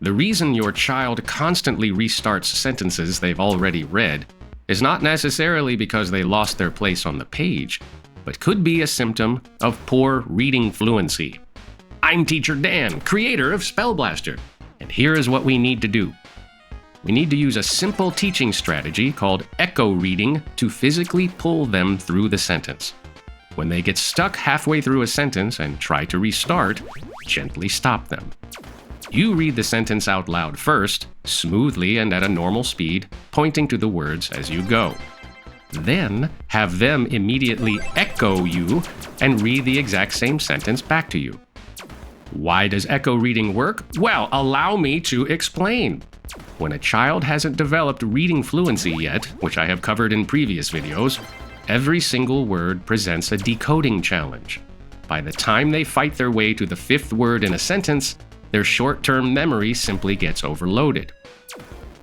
The reason your child constantly restarts sentences they've already read is not necessarily because they lost their place on the page, but could be a symptom of poor reading fluency. I'm Teacher Dan, creator of Spell Blaster, and here is what we need to do. We need to use a simple teaching strategy called echo reading to physically pull them through the sentence. When they get stuck halfway through a sentence and try to restart, gently stop them. You read the sentence out loud first, smoothly and at a normal speed, pointing to the words as you go. Then, have them immediately echo you and read the exact same sentence back to you. Why does echo reading work? Well, allow me to explain. When a child hasn't developed reading fluency yet, which I have covered in previous videos, every single word presents a decoding challenge. By the time they fight their way to the fifth word in a sentence, their short-term memory simply gets overloaded.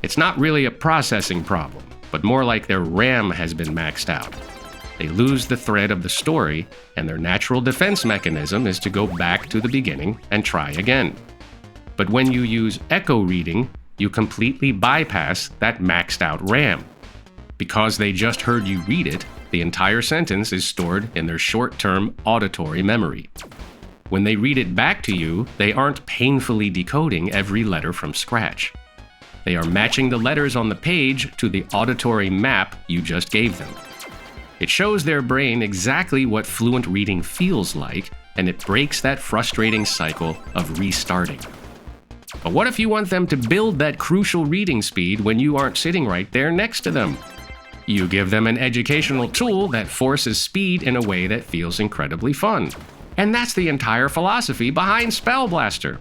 It's not really a processing problem, but more like their RAM has been maxed out. They lose the thread of the story, and their natural defense mechanism is to go back to the beginning and try again. But when you use echo reading, you completely bypass that maxed out RAM. Because they just heard you read it, the entire sentence is stored in their short-term auditory memory. When they read it back to you, they aren't painfully decoding every letter from scratch. They are matching the letters on the page to the auditory map you just gave them. It shows their brain exactly what fluent reading feels like, and it breaks that frustrating cycle of restarting. But what if you want them to build that crucial reading speed when you aren't sitting right there next to them? You give them an educational tool that forces speed in a way that feels incredibly fun. And that's the entire philosophy behind Spell Blaster.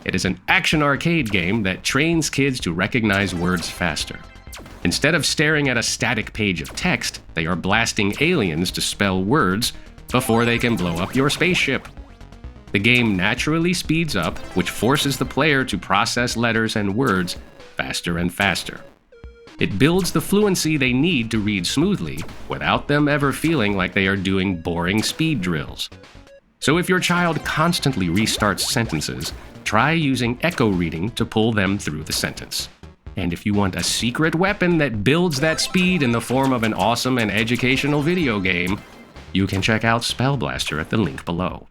It is an action arcade game that trains kids to recognize words faster. Instead of staring at a static page of text, they are blasting aliens to spell words before they can blow up your spaceship. The game naturally speeds up, which forces the player to process letters and words faster and faster. It builds the fluency they need to read smoothly without them ever feeling like they are doing boring speed drills. So if your child constantly restarts sentences, try using echo reading to pull them through the sentence. And if you want a secret weapon that builds that speed in the form of an awesome and educational video game, you can check out Spell Blaster at the link below.